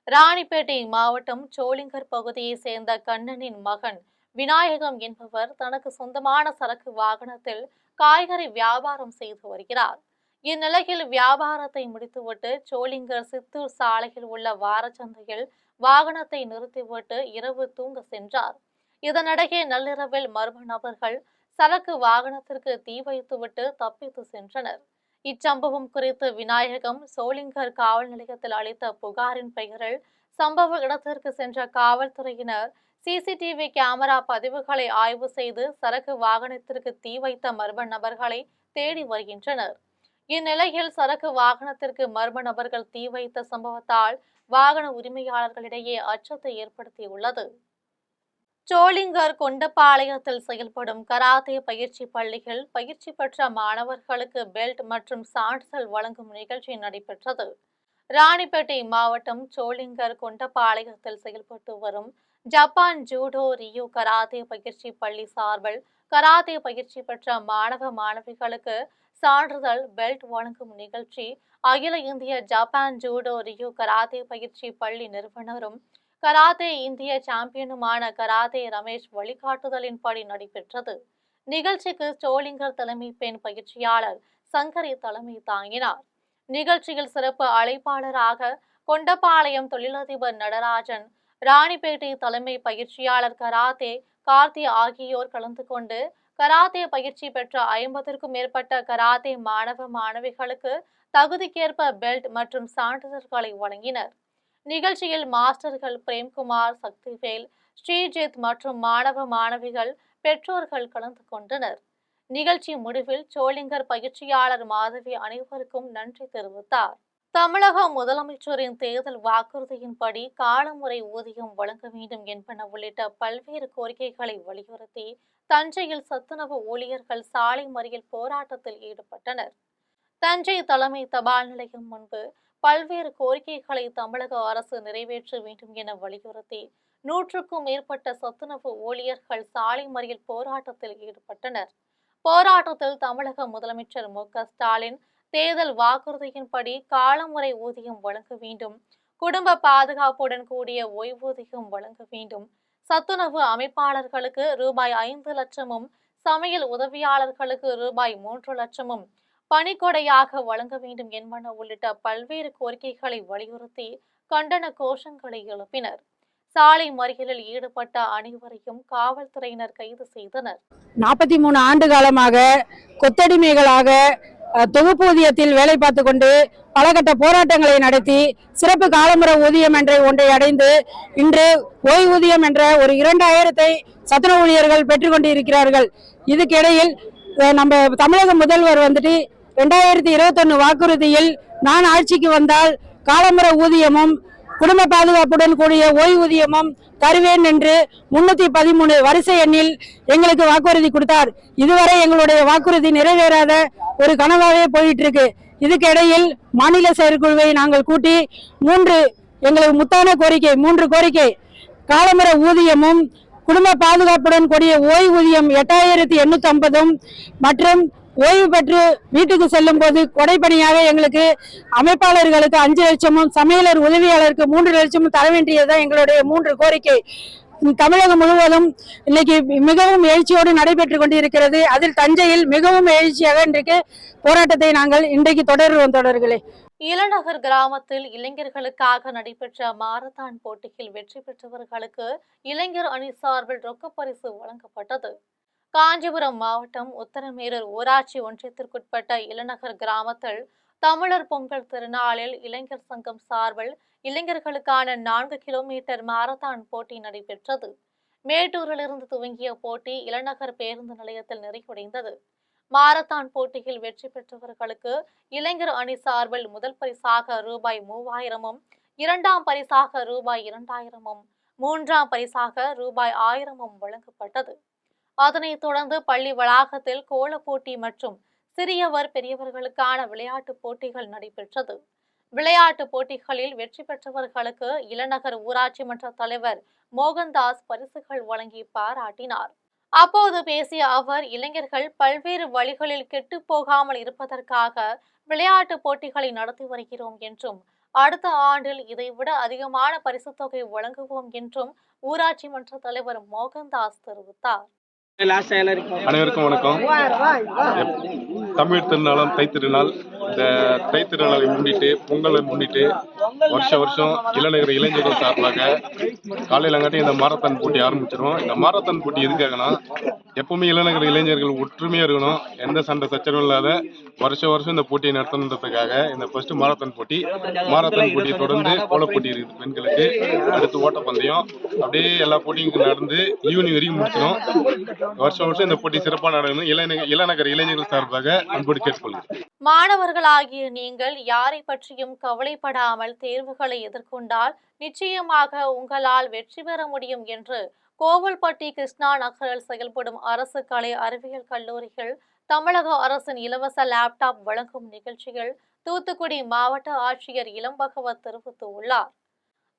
ராணிப்பேட்டை மாவட்டம் சோளிங்கர் பகுதியை சேர்ந்த கண்ணனின் மகன் விநாயகம் என்பவர் தனக்கு சொந்தமான சரக்கு வாகனத்தில் காய்கறி வியாபாரம் செய்து வருகிறார். இந்நிலையில் வியாபாரத்தை முடித்துவிட்டு சோளிங்கர் சித்தூர் சாலையில் உள்ள வாரச்சந்தையில் வாகனத்தை நிறுத்திவிட்டு இரவு தூங்க சென்றார். இதனிடையே நள்ளிரவில் மர்ம நபர்கள் சரக்கு வாகனத்திற்கு தீ வைத்துவிட்டு தப்பித்து சென்றனர். இச்சம்பவம் குறித்து விநாயகம் சோளிங்கர் காவல் நிலையத்தில் அளித்த புகாரின் பெயரில் சம்பவ இடத்திற்கு சென்ற காவல்துறையினர் CCTV கேமரா பதிவுகளை ஆய்வு செய்து சரக்கு வாகனத்திற்கு தீ வைத்த மர்ம நபர்களை தேடி வருகின்றனர். இந்நிலையில் சரக்கு வாகனத்திற்கு மர்ம நபர்கள் தீ வைத்த சம்பவத்தால் வாகன உரிமையாளர்களிடையே அச்சத்தை ஏற்படுத்தியுள்ளது. சோளிங்கர் கொண்டபாளையத்தில் செயல்படும் கராத்தே பயிற்சி பள்ளியில் பயிற்சி பெற்ற மாணவர்களுக்கு பெல்ட் மற்றும் சான்றிதழ் வழங்கும் நிகழ்ச்சி நடைபெற்றது. ராணிப்பேட்டை மாவட்டம் சோளிங்கர் கொண்டபாளையத்தில் செயல்பட்டு வரும் ஜப்பான் ஜூடோ ரியோ கராத்தே பயிற்சி பள்ளி சார்பில் கராத்தே பயிற்சி பெற்ற மாணவ மாணவிகளுக்கு சான்றிதழ், பெல்ட் வழங்கும் நிகழ்ச்சி அகில இந்திய ஜப்பான் ஜூடோ ரியோ கராத்தே பயிற்சி பள்ளி நிறுவனரும் கராத்தே இந்திய சாம்பியனுமான கராத்தே ரமேஷ் வழிகாட்டுதலின்படி நடைபெற்றது. நிகழ்ச்சிக்கு சோளிங்கர் தலைமை பெண் பயிற்சியாளர் சங்கரி தலைமை தாங்கினார். நிகழ்ச்சியில் சிறப்பு அழைப்பாளராக கொண்டபாளையம் தொழிலதிபர் நடராஜன், ராணிப்பேட்டை தலைமை பயிற்சியாளர் கராத்தே கார்த்தி ஆகியோர் கலந்து கொண்டு கராத்தே பயிற்சி பெற்ற 50க்கும் மேற்பட்ட கராத்தே மாணவ மாணவிகளுக்கு தகுதிக்கேற்ப பெல்ட் மற்றும் சான்றிதழ்களை வழங்கினர். நிகழ்ச்சியில் மாஸ்டர்கள் பிரேம்குமார், சக்திவேல், ஸ்ரீஜித் மற்றும் மாணவ மாணவிகள், பெற்றோர்கள் கலந்து கொண்டனர். நிகழ்ச்சி முடிவில் சோளிங்கர் பயிற்சியாளர் மாதவி அனைவருக்கும் நன்றி தெரிவித்தார். தமிழக முதலமைச்சரின் தேர்தல் வாக்குறுதியின்படி காலமுறை ஊதியம் வழங்க வேண்டும் என்பன உள்ளிட்ட பல்வேறு கோரிக்கைகளை வலியுறுத்தி தஞ்சையில் சத்துணவு ஊழியர்கள் சாலை மறியல் போராட்டத்தில் ஈடுபட்டனர். தஞ்சை தலைமை தபால் நிலையம் முன்பு பல்வேறு கோரிக்கைகளை தமிழக அரசு நிறைவேற்ற வேண்டும் என வலியுறுத்தி 100க்கும் மேற்பட்ட சத்துணவு ஊழியர்கள் சாலை மறியல் போராட்டத்தில் ஈடுபட்டனர். போராட்டத்தில் தமிழக முதலமைச்சர் மு.க.ஸ்டாலின் தேர்தல் வாக்குறுதியின்படி காலமுறை ஊதியம் வழங்க வேண்டும், குடும்ப பாதுகாப்புடன் கூடிய ஓய்வூதியம் வழங்க வேண்டும், சத்துணவு அமைப்பாளர்களுக்கு ரூபாய் 5 லட்சமும், சமையல் உதவியாளர்களுக்கு ரூபாய் 3 லட்சமும் பணிக்கொடையாக வழங்க வேண்டும் என்பன உள்ளிட்ட பல்வேறு கோரிக்கைகளை வலியுறுத்தி கண்டன கோஷங்களை எழுப்பினர். சாலை மறியலில் ஈடுபட்ட அனைவரையும் காவல்துறையினர் கைது செய்தனர். 43 ஆண்டு காலமாக கொத்தடிமைகளாக தொகுப்பூதியத்தில் வேலை பார்த்து கொண்டு பல கட்ட போராட்டங்களை நடத்தி சிறப்பு காலமுறை ஊதியம் என்ற ஒன்றை அடைந்து இன்று ஓய்வூதியம் என்ற ஒரு 2000 சத்துணவு ஊழியர்கள் பெற்றுக்கொண்டு இருக்கிறார்கள். இதுக்கிடையில் நம்ம தமிழக முதல்வர் 2021 வாக்குறுதியில் நான் ஆட்சிக்கு வந்தால் காலமுறை ஊதியமும் குடும்ப பாதுகாப்புடன் கூடிய ஓய்வூதியமும் தருவேன் என்று 313 வரிசை எண்ணில் எங்களுக்கு வாக்குறுதி கொடுத்தார். இதுவரை எங்களுடைய வாக்குறுதி நிறைவேறாத ஒரு கனவாகவே போயிட்டு இருக்கு. இதுக்கிடையில் மாநில செயற்குழுவை நாங்கள் கூட்டி எங்களுக்கு முத்தான கோரிக்கை 3 கோரிக்கை: காலமுறை ஊதியமும் குடும்ப பாதுகாப்புடன் கூடிய ஓய்வூதியம் 8850 மற்றும் ஓய்வு பெற்று வீட்டுக்கு செல்லும் போது கொடைப்பணியாக எங்களுக்கு அமைப்பாளர்களுக்கு 5 லட்சமும், சமையலர் உதவியாளருக்கு 3 லட்சமும் தர வேண்டியதுதான் எங்களுடைய 3 கோரிக்கை. தமிழகம் முழுவதும் இன்னைக்கு மிகவும் எழுச்சியோடு நடைபெற்றுக் கொண்டிருக்கிறது. அதில் தஞ்சையில் மிகவும் எழுச்சியாக இன்றைக்கு போராட்டத்தை நாங்கள் இன்றைக்கு தொடருவோம். தொடர்களே, இளநகர் கிராமத்தில் இளைஞர்களுக்காக நடைபெற்ற மாரத்தான் போட்டியில் வெற்றி பெற்றவர்களுக்கு இளைஞர் அணி சார்பில் ரொக்கப்பரிசு வழங்கப்பட்டது. காஞ்சிபுரம் மாவட்டம் உத்தரமேரூர் ஊராட்சி ஒன்றியத்திற்குட்பட்ட இளநகர் கிராமத்தில் தமிழர் பொங்கல் திருநாளில் இளைஞர் சங்கம் சார்பில் இளைஞர்களுக்கான 4 கிலோமீட்டர் மாரத்தான் போட்டி நடைபெற்றது. மேட்டூரிலிருந்து துவங்கிய போட்டி இளநகர் பேருந்து நிலையத்தில் நிறைவடைந்தது. மாரத்தான் போட்டியில் வெற்றி பெற்றவர்களுக்கு இளைஞர் அணி சார்பில் முதல் பரிசாக ரூபாய் 3000, 2ஆம் பரிசாக ரூபாய் 2000, 3ஆம் பரிசாக ரூபாய் 1000 வழங்கப்பட்டது. அதனைத் தொடர்ந்து பள்ளி வளாகத்தில் கோல போட்டி மற்றும் சிறியவர் பெரியவர்களுக்கான விளையாட்டுப் போட்டிகள் நடைபெற்றது. விளையாட்டுப் போட்டிகளில் வெற்றி பெற்றவர்களுக்கு இளநகர் ஊராட்சி மன்ற தலைவர் மோகன்தாஸ் பரிசுகள் வழங்கி பாராட்டினார். அப்போது பேசிய அவர், இளைஞர்கள் பல்வேறு வழிகளில் கெட்டு போகாமல் இருப்பதற்காக விளையாட்டுப் போட்டிகளை நடத்தி வருகிறோம் என்றும், அடுத்த ஆண்டில் இதைவிட அதிகமான பரிசுத் தொகை வழங்குவோம் என்றும் ஊராட்சி மன்ற தலைவர் மோகன்தாஸ் தெரிவித்தார். அனைவருக்கும் வணக்கம். தமிழ் திருநாளாம் தைத்திருநாள். இந்த தைத்திருநாளை முன்னிட்டு, பொங்கலை முன்னிட்டு வருஷம் இளநகர் இளைஞர்கள் சார்பாக காலையிலங்காட்டி இந்த மாரத்தான் போட்டி ஆரம்பிச்சிடும். இந்த மாரத்தான் போட்டி எதுக்காகனா, எப்பவுமே இளநகர் இளைஞர்கள் ஒற்றுமையா இருக்கணும், எந்த சண்டை சச்சரவும் இல்லாத வருஷம் இந்த போட்டியை நடத்தணுன்றதுக்காக இந்த ஃபர்ஸ்ட் மாரத்தான் போட்டியை தொடர்ந்து கோல போட்டி இருக்குது பெண்களுக்கு, அடுத்து ஓட்டப்பந்தயம், அப்படியே எல்லா போட்டியும் நடந்து ஈவினிங் வரைக்கும் முடிச்சிடும். வருஷம் இந்த போட்டி சிறப்பாக நடக்கணும் இளநகர் இளைஞர்கள் சார்பாக அன்போடு கேட்டுக்கொள்கிறேன். மாணவர்களாகிய நீங்கள் யாரை பற்றியும் கவலைப்படாமல் தேர்வுகளை எதிர்கொண்டால் நிச்சயமாக உங்களால் வெற்றி பெற முடியும் என்று கோவில்பட்டி கிருஷ்ணா நகரில் செயல்படும் அரசு கலை அறிவியல் கல்லூரிகள் தமிழக அரசின் இலவச லேப்டாப் வழங்கும் நிகழ்ச்சியில் தூத்துக்குடி மாவட்ட ஆட்சியர் இளம்பகவத் தெரிவித்துள்ளார்.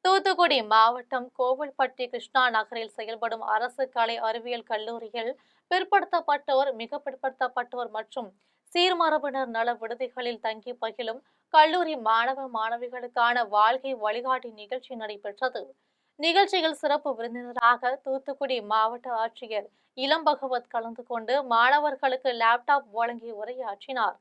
தூத்துக்குடி மாவட்டம் கோவில்பட்டி கிருஷ்ணா நகரில் செயல்படும் அரசு கலை அறிவியல் கல்லூரியில் பிற்படுத்தப்பட்டோர், மிக பிற்படுத்தப்பட்டோர் மற்றும் சீர்மரபினர் நல விடுதிகளில் தங்கி பயிலும் கல்லூரி மாணவ மாணவிகளுக்கான வாழ்க்கை வழிகாட்டி நிகழ்ச்சி நடைபெற்றது. நிகழ்ச்சியில் சிறப்பு விருந்தினராக தூத்துக்குடி மாவட்ட ஆட்சியர் இளம்பகவத் கலந்து கொண்டு மாணவர்களுக்கு லேப்டாப் வழங்கி உரையாற்றினார்.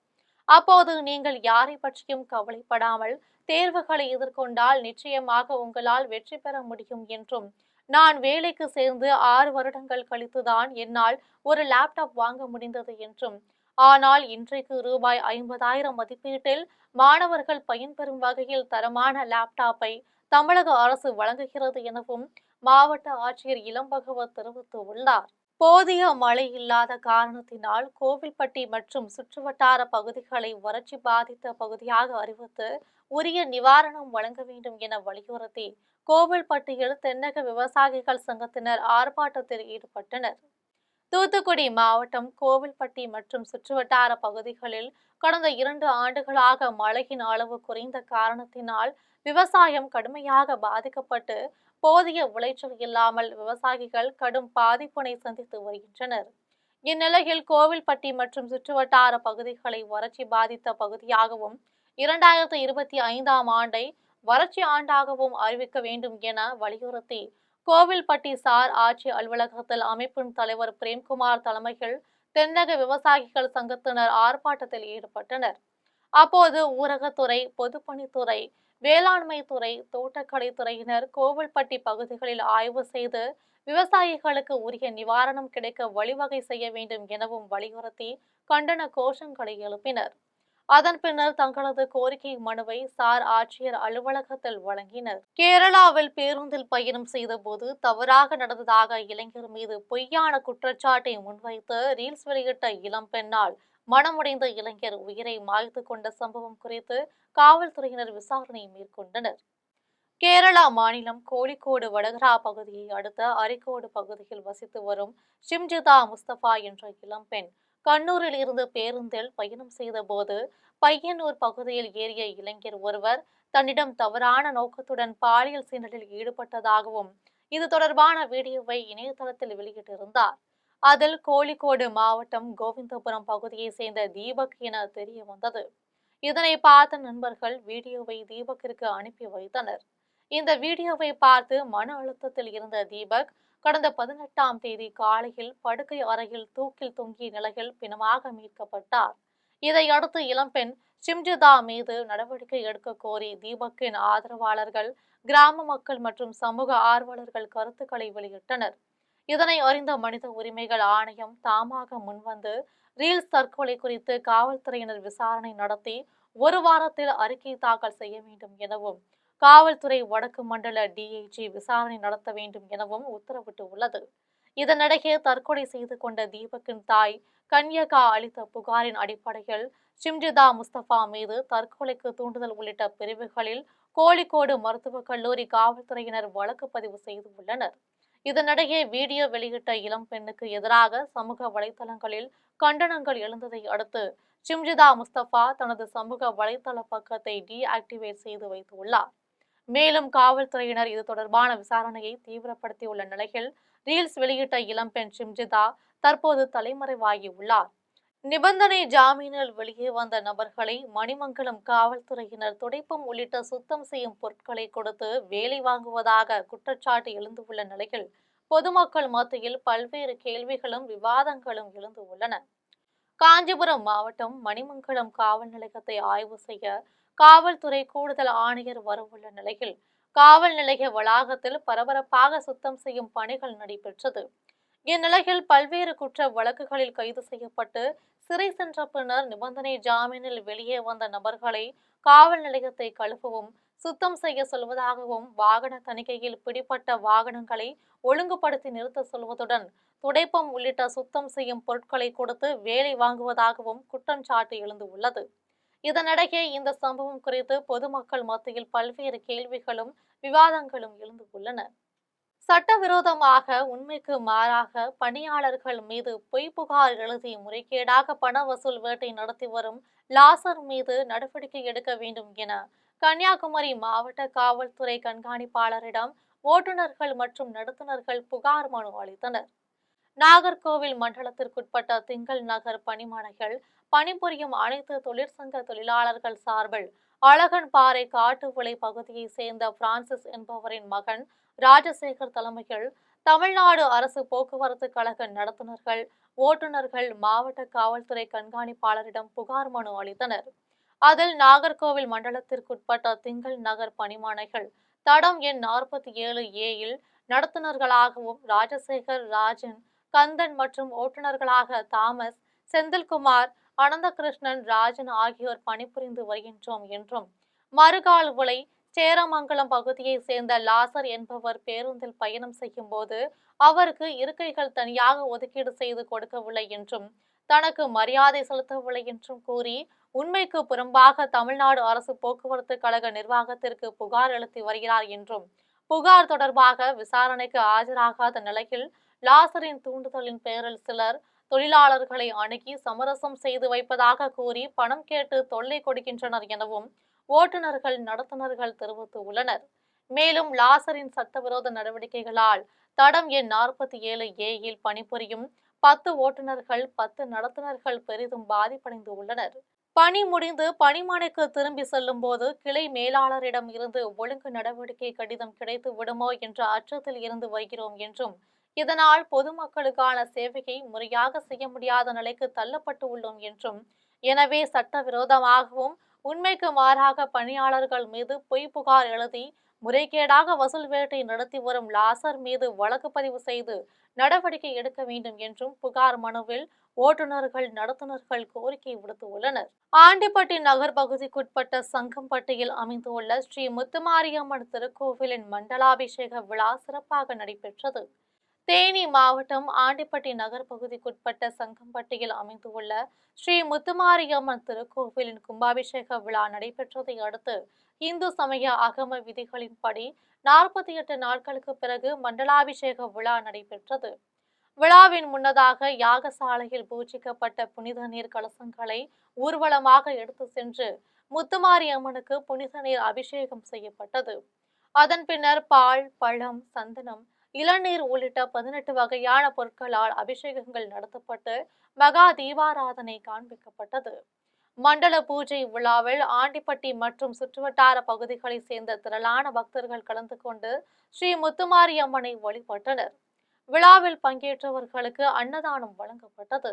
அப்போது நீங்கள் யாரை பற்றியும் கவலைப்படாமல் தேர்வுகளை எதிர்கொண்டால் நிச்சயமாக உங்களால் வெற்றி பெற முடியும் என்றும், நான் வேலைக்கு சேர்ந்து 6 வருடங்கள் கழித்துதான் என்னால் ஒரு லேப்டாப் வாங்க முடிந்தது என்றும், ஆனால் இன்றைக்கு ரூபாய் 50,000 மதிப்பீட்டில் மாணவர்கள் பயன்பெறும் வகையில் தரமான லேப்டாப்பை தமிழக அரசு வழங்குகிறது எனவும் மாவட்ட ஆட்சியர் இளம்பகவத் தெரிவித்துள்ளார். போதிய மழை இல்லாத காரணத்தினால் கோவில்பட்டி மற்றும் சுற்றுவட்டார பகுதிகளை வறட்சி பாதித்த பகுதியாக அறிவித்து உரிய நிவாரணம் வழங்க வேண்டும் என வலியுறுத்தி கோவில்பட்டியில் தென்னக விவசாயிகள் சங்கத்தினர் ஆர்ப்பாட்டத்தில் ஈடுபட்டனர். தூத்துக்குடி மாவட்டம் கோவில்பட்டி மற்றும் சுற்றுவட்டார பகுதிகளில் கடந்த 2 ஆண்டுகளாக மழையின் அளவு குறைந்த காரணத்தினால் விவசாயம் கடுமையாக பாதிக்கப்பட்டு போதிய விளைச்சல் இல்லாமல் விவசாயிகள் கடும் பாதிப்பினை சந்தித்து வருகின்றனர். இந்நிலையில் கோவில்பட்டி மற்றும் சுற்றுவட்டார பகுதிகளை வறட்சி பாதித்த பகுதியாகவும் 2025ஆம் ஆண்டை வறட்சி ஆண்டாகவும் அறிவிக்க வேண்டும் என வலியுறுத்தி கோவில்பட்டி சார் ஆட்சி அலுவலகத்தில் அமைப்பின் தலைவர் பிரேம்குமார் தலைமையில் தென்னக விவசாயிகள் சங்கத்தினர் ஆர்ப்பாட்டத்தில் ஈடுபட்டனர். அப்போது ஊரகத்துறை, பொதுப்பணித்துறை, வேளாண்மை துறை, தோட்டக்கலை துறையினர் கோவில்பட்டி பகுதிகளில் ஆய்வு செய்து விவசாயிகளுக்கு உரிய நிவாரணம் கிடைக்க வழிவகை செய்ய வேண்டும் எனவும் வலியுறுத்தி கண்டன கோஷங்களை எழுப்பினர். அதன் பின்னர் தங்களது கோரிக்கை மனுவை சார் ஆட்சியர் அலுவலகத்தில் வழங்கினர். கேரளாவில் பேருந்தில் பயணம் செய்தபோது தவறாக நடந்ததாக இளைஞர் மீது பொய்யான குற்றச்சாட்டை முன்வைத்து ரீல்ஸ் வெளியிட்ட இளம்பெண்ணால் மனமுடைந்த இளைஞர் உயிரை மாய்த்து கொண்ட சம்பவம் குறித்து காவல்துறையினர் விசாரணை மேற்கொண்டனர். கேரளா மாநிலம் கோழிக்கோடு வடகரா பகுதியை அடுத்த அரிக்கோடு பகுதியில் வசித்து வரும் ஷிம்ஜிதா முஸ்தபா என்ற இளம்பெண் கண்ணூரில் இருந்து பேருந்தில் பயணம் செய்தபோது பையனூர் பகுதியில் ஏறிய இளைஞர் ஒருவர் தன்னிடம் தவறான நோக்கத்துடன் பாலியல் சீண்டலில் ஈடுபட்டதாகவும், இது தொடர்பான வீடியோவை இணையதளத்தில் வெளியிட்டிருந்தார். அதில் கோழிக்கோடு மாவட்டம் கோவிந்தபுரம் பகுதியை சேர்ந்த தீபக் என தெரிய வந்தது. இதனை பார்த்த நண்பர்கள் வீடியோவை தீபக்கிற்கு அனுப்பி வைத்தனர். இந்த வீடியோவை பார்த்து மன அழுத்தத்தில் இருந்த தீபக் கடந்த 18ஆம் தேதி காலையில் படுக்கை அறையில் தூக்கில் தொங்கிய நிலையில் பிணமாக மீட்கப்பட்டார். இதையடுத்து இளம்பெண் ஷிம்ஜிதா மீது நடவடிக்கை எடுக்க கோரி தீபக்கின் ஆதரவாளர்கள், கிராம மக்கள் மற்றும் சமூக ஆர்வலர்கள் கருத்துக்களை வெளியிட்டனர். இதனை அறிந்த மனித உரிமைகள் ஆணையம் தாமாக முன்வந்து ரீல்ஸ் தற்கொலை குறித்து காவல்துறையினர் விசாரணை நடத்தி 1 வாரத்தில் அறிக்கை தாக்கல் செய்ய வேண்டும் எனவும், காவல்துறை வடக்கு மண்டல டிஐஜி விசாரணை நடத்த வேண்டும் எனவும் உத்தரவிட்டுள்ளது. இதனிடையே தற்கொலை செய்து கொண்ட தீபக்கின் தாய் கன்யகா அளித்த புகாரின் அடிப்படையில் ஷிம்ஜிதா முஸ்தபா மீது தற்கொலைக்கு தூண்டுதல் உள்ளிட்ட பிரிவுகளில் கோழிக்கோடு மருத்துவக் கல்லூரி காவல்துறையினர் வழக்கு பதிவு செய்துள்ளனர். இதனிடையே வீடியோ வெளியிட்ட இளம் பெண்ணுக்கு எதிராக சமூக வலைதளங்களில் கண்டனங்கள் எழுந்ததை அடுத்து ஷிம்ஜிதா முஸ்தபா தனது சமூக வலைதள பக்கத்தை டீஆக்டிவேட் செய்து வைத்துள்ளார். மேலும் காவல்துறையினர் இது தொடர்பான விசாரணையை தீவிரப்படுத்தியுள்ள நிலையில் ரீல்ஸ் வெளியிட்ட இளம்பெண் ஷிம்ஜிதா தற்போது தலைமறைவாகியுள்ளார். நிபந்தனை ஜாமீனில் வெளியே வந்த நபர்களை மணிமங்கலம் காவல்துறையினர் துடைப்பம் உள்ளிட்ட சுத்தம் செய்யும் பொருட்களை கொடுத்து வேலை வாங்குவதாக குற்றச்சாட்டு எழுந்துள்ள நிலையில் பொதுமக்கள் மத்தியில் பல்வேறு கேள்விகளும் விவாதங்களும் எழுந்துள்ளன. காஞ்சிபுரம் மாவட்டம் மணிமங்கலம் காவல் நிலையத்தை ஆய்வு செய்ய காவல்துறை கூடுதல் ஆணையர் வரவுள்ள நிலையில் காவல் நிலைய வளாகத்தில் பரபரப்பாக சுத்தம் செய்யும் பணிகள் நடைபெற்றது. இந்நிலையில் பல்வேறு குற்ற வழக்குகளில் கைது செய்யப்பட்டு சிறை சென்ற பின்னர் நிபந்தனை ஜாமீனில் வெளியே வந்த நபர்களை காவல் நிலையத்தை கழுவவும் சுத்தம் செய்ய சொல்வதாகவும், வாகன தணிக்கையில் பிடிப்பட்ட வாகனங்களை ஒழுங்குபடுத்தி நிறுத்த சொல்வதுடன் துடைப்பம் உள்ளிட்ட சுத்தம் செய்யும் பொருட்களை கொடுத்து வேலை வாங்குவதாகவும் குற்றச்சாட்டு எழுந்துள்ளது. இதனிடையே இந்த சம்பவம் குறித்து பொதுமக்கள் மத்தியில் பல்வேறு கேள்விகளும் விவாதங்களும் எழுந்துள்ளன. சட்டவிரோதமாக உண்மைக்கு மாறாக பணியாளர்கள் மீது பொய் புகார் எழுதி முறைகேடாக பண வசூல் வேட்டை நடத்தி வரும் லாசர் மீது நடவடிக்கை எடுக்க வேண்டும் என கன்னியாகுமரி மாவட்ட காவல்துறை கண்காணிப்பாளரிடம் ஓட்டுநர்கள் மற்றும் நடத்துனர்கள் புகார் மனு அளித்தனர். நாகர்கோவில் மண்டலத்திற்குட்பட்ட திங்கள் நகர் பணிமனைகள் பணிபுரியும் அனைத்து தொழிற்சங்க தொழிலாளர்கள் சார்பில் அழகன்பாறை காட்டுவிளை பகுதியை சேர்ந்த பிரான்சிஸ் என்பவரின் மகன் ராஜசேகர் தலைமையில் தமிழ்நாடு அரசு போக்குவரத்து கழக நடத்துனர்கள், ஓட்டுநர்கள் மாவட்ட காவல்துறை கண்காணிப்பாளரிடம் புகார் மனு அளித்தனர். அதில் நாகர்கோவில் மண்டலத்திற்குட்பட்ட திங்கள் நகர் பணிமனைகள் தடம் எண் 47A நடத்துனர்களாகவும் ராஜசேகர், ராஜன், கந்தன் மற்றும் ஓட்டுநர்களாக தாமஸ், செந்தில்குமார், அனந்தகிருஷ்ணன், ராஜன் ஆகியோர் பணிபுரிந்து வருகின்றோம் என்றும், மறுகால் விளை சேரமங்கலம் பகுதியை சேர்ந்த லாசர் என்பவர் பேருந்தில் பயணம் செய்யும் போது அவருக்கு இருக்கைகள் தனியாக ஒதுக்கீடு செய்து கொடுக்கவில்லை என்றும், தனக்கு மரியாதை செலுத்தவில்லை என்றும் கூறி உண்மைக்கு புறம்பாக தமிழ்நாடு அரசு போக்குவரத்து கழக நிர்வாகத்திற்கு புகார் அளித்து வருகிறார் என்றும், புகார் தொடர்பாக விசாரணைக்கு ஆஜராகாத நிலையில் லாசரின் தூண்டுதலின் பேரில் சிலர் தொழிலாளர்களை அணுகி சமரசம் செய்து வைப்பதாக கூறி பணம் கேட்டு தொல்லை கொடுக்கின்றனர் எனவும் ஓட்டுநர்கள், நடத்துனர்கள் தெரிவித்துள்ளனர். மேலும் லாசரின் சட்டவிரோத நடவடிக்கைகளால் தடம் எண் 47A பணிபுரியும் 10 ஓட்டுநர்கள், 10 நடத்துனர்கள் பெரிதும் பாதிப்படைந்து உள்ளனர். பணி முடிந்து பணிமனைக்கு திரும்பி செல்லும் போது கிளை மேலாளரிடம் இருந்து ஒழுங்கு நடவடிக்கை கடிதம் கிடைத்து விடுமோ என்ற அச்சத்தில் இருந்து வருகிறோம் என்றும், இதனால் பொதுமக்களுக்கான சேவையை முறையாக செய்ய முடியாத நிலைக்கு தள்ளப்பட்டு உள்ளோம் என்றும், எனவே சட்டவிரோதமாகவும் உண்மைக்கு மாறாக பணியாளர்கள் மீது பொய் புகார் எழுதி முறைகேடாக வசூல் வேட்டை நடத்தி வரும் லாசர் மீது வழக்கு பதிவு செய்து நடவடிக்கை எடுக்க வேண்டும் என்றும் புகார் மனுவில் ஓட்டுநர்கள், நடத்துனர்கள் கோரிக்கை விடுத்துள்ளனர். ஆண்டிப்பட்டி நகர் பகுதிக்குட்பட்ட சங்கம்பட்டியில் அமைந்துள்ள ஸ்ரீ முத்துமாரியம்மன் திருக்கோவிலின் மண்டலாபிஷேக விழா சிறப்பாக நடைபெற்றது. தேனி மாவட்டம் ஆண்டிப்பட்டி நகர் பகுதிக்குட்பட்ட சங்கம்பட்டியில் அமைந்துள்ள ஸ்ரீ முத்துமாரியம்மன் திருக்கோவிலின் கும்பாபிஷேக விழா நடைபெற்றதை அடுத்து இந்து சமய அகம விதிகளின்படி 48 நாட்களுக்கு பிறகு மண்டலாபிஷேக விழா நடைபெற்றது. விழாவின் முன்னதாக யாகசாலையில் பூஜிக்கப்பட்ட புனித நீர் கலசங்களை ஊர்வலமாக எடுத்து சென்று முத்துமாரியம்மனுக்கு புனித நீர் அபிஷேகம் செய்யப்பட்டது. அதன் பின்னர் பால், பழம், சந்தனம், இளநீர் உள்ளிட்ட 18 வகையான பொருட்களால் அபிஷேகங்கள் நடத்தப்பட்டு மகா தீபாராதனை காண்பிக்கப்பட்டது. மண்டல பூஜை விழாவில் ஆண்டிப்பட்டி மற்றும் சுற்றுவட்டார பகுதிகளைச் சேர்ந்த திரளான பக்தர்கள் கலந்து கொண்டு ஸ்ரீ முத்துமாரியம்மனை வழிபட்டனர். விழாவில் பங்கேற்றவர்களுக்கு அன்னதானம் வழங்கப்பட்டது.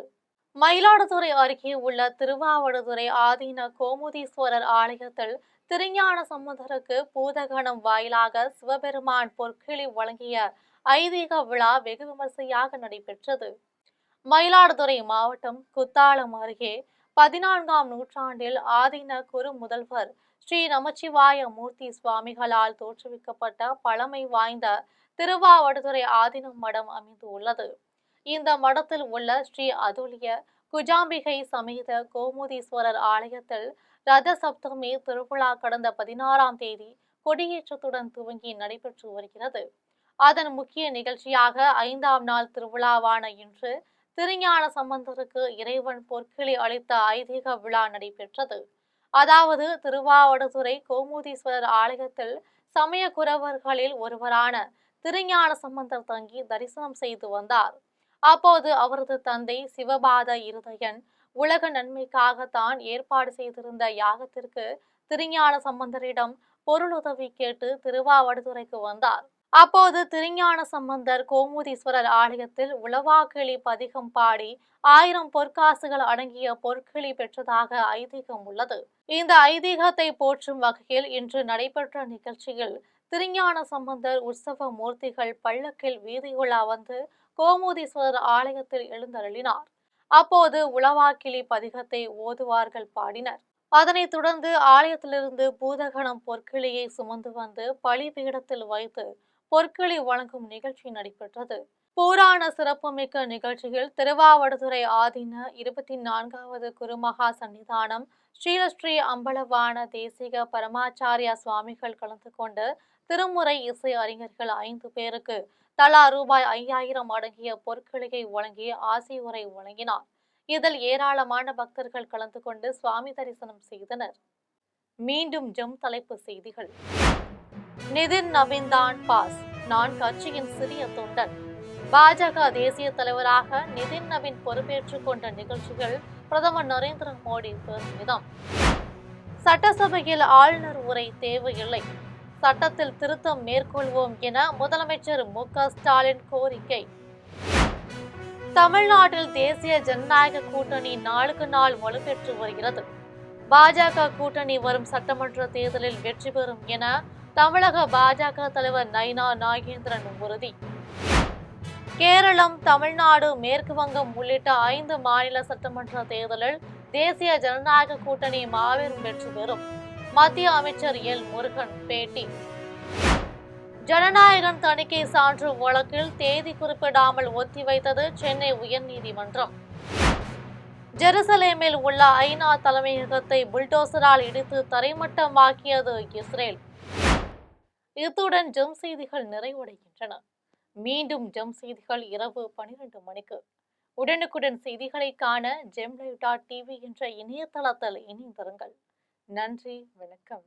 மயிலாடுதுறை அருகே உள்ள திருவாவடுதுறை ஆதீன கோமுதீஸ்வரர் ஆலயத்தில் திருஞான சம்பந்தருக்கு பூதகணம் வாயிலாக சிவபெருமான் பொற்கிளி வழங்கிய ஐதீக விழா வெகு விமர்சையாக நடைபெற்றது. மயிலாடுதுறை மாவட்டம் குத்தாலம் அருகே 14ஆம் நூற்றாண்டில் ஆதீன குரு முதல்வர் ஸ்ரீ நமச்சிவாய மூர்த்தி சுவாமிகளால் தோற்றுவிக்கப்பட்ட பழமை வாய்ந்த திருவாவடுதுறை ஆதீன மடம் அமைந்துள்ளது. இந்த மடத்தில் உள்ள ஸ்ரீ அதுல்ய குஜாம்பிகை சமேத கோமுதீஸ்வரர் ஆலயத்தில் ரத சப்தமி திருவிழா கடந்த 16ஆம் தேதி கொடியேற்றத்துடன் துவங்கி நடைபெற்று வருகிறது. அதன் முக்கிய நிகழ்ச்சியாக 5ஆம் நாள் திருவிழாவான இன்று திருஞான சம்பந்தருக்கு இறைவன் பொற்கிளி அளித்த ஐதீக விழா நடைபெற்றது. அதாவது திருவாவடுதுறை கோமுதீஸ்வரர் ஆலயத்தில் சமய குரவர்களில் ஒருவரான திருஞான சம்பந்தர் தங்கி தரிசனம் செய்து வந்தார். அப்போது அவரது தந்தை சிவபாத இருதயன் உலக நன்மைக்காக தான் ஏற்பாடு செய்திருந்த யாகத்திற்கு திருஞான சம்பந்தரிடம் பொருளுதவி கேட்டு திருவாவடுதுறைக்கு வந்தார். அப்போது திருஞான சம்பந்தர் கோமுதீஸ்வரர் ஆலயத்தில் உளவாக்கிளி பதிகம் பாடி 1000 பொற்காசுகள் அடங்கிய பொற்கிளி பெற்றதாக ஐதீகம் உள்ளது. இந்த ஐதீகத்தை போற்றும் வகையில் இன்று நடைபெற்ற நிகழ்ச்சியில் திருஞான சம்பந்தர் உற்சவ மூர்த்திகள் பல்லக்கில் வீதியுலா வந்து கோமுதீஸ்வரர் ஆலயத்தில் எழுந்தருளினார். அப்போது உளவாக்கிளி பதிகத்தை ஓதுவார்கள் பாடினர். அதனைத் தொடர்ந்து ஆலயத்திலிருந்து பூதகணம் பொற்கிளியை சுமந்து வந்து பலிபீடத்தில் வைத்து பொற்கிளி வழங்கும் நிகழ்ச்சி நடைபெற்றது. புராண சிறப்புமிக்க நிகழ்ச்சியில் திருவாவடுதுறை ஆதீன 24வது குருமகா சன்னிதானம் ஸ்ரீலஸ்ரீ அம்பலவான தேசிக பரமாச்சாரியா சுவாமிகள் கலந்து கொண்டு திருமுறை இசை அறிஞர்கள் 5 பேருக்கு தலா ரூபாய் 5000 அடங்கிய பொற்கிளியை வழங்கி ஆசி உரை வழங்கினார். இதில் ஏராளமான பக்தர்கள் கலந்து கொண்டு சுவாமி தரிசனம் செய்தனர். மீண்டும் ஜம் தலைப்பு செய்திகள். நிதின் நவீன்தான் பாஸ், நான் கட்சியின் சிறிய தொண்டன். பாஜக தேசிய தலைவராக நிதின் நவீன் பொறுப்பேற்றுக் கொண்ட நிகழ்ச்சியில் பிரதமர் நரேந்திர மோடி பெருமிதம். சட்டசபையில் ஆளுநர் உரை தேவையில்லை, சட்டத்தில் திருத்தம் மேற்கொள்வோம் என முதலமைச்சர் மு.க.ஸ்டாலின் கோரிக்கை. தமிழ்நாட்டில் தேசிய ஜனநாயக கூட்டணி நாளுக்கு நாள் வலுப்பெற்று வருகிறது. பாஜக கூட்டணி வரும் சட்டமன்ற தேர்தலில் வெற்றி பெறும் என தமிழக பாஜக தலைவர் நைனா நாகேந்திரன் உறுதி. கேரளம், தமிழ்நாடு, மேற்கு வங்கம் உள்ளிட்ட 5 மாநில சட்டமன்ற தேர்தலில் தேசிய ஜனநாயக கூட்டணி மாபெரும் வெற்றி பெறும். மத்திய அமைச்சர் எல். முருகன் பேட்டி. ஜனநாயகன் தணிக்கை சான்று வழக்கில் தேதி குறிப்பிடாமல் ஒத்திவைத்தது சென்னை உயர்நீதிமன்றம். ஜெருசலேமில் உள்ள ஐநா தலைமையகத்தை புல்டோசரால் இடித்து தரைமட்டமாக்கியது இஸ்ரேல். இத்துடன் ஜெம் செய்திகள் நிறைவடைகின்றன. மீண்டும் ஜெம் செய்திகள் இரவு 12 மணிக்கு. உடனுக்குடன் செய்திகளை காண GemLive.tv என்ற இணையதளத்தில் இணைந்திருங்கள். நன்றி, வணக்கம்.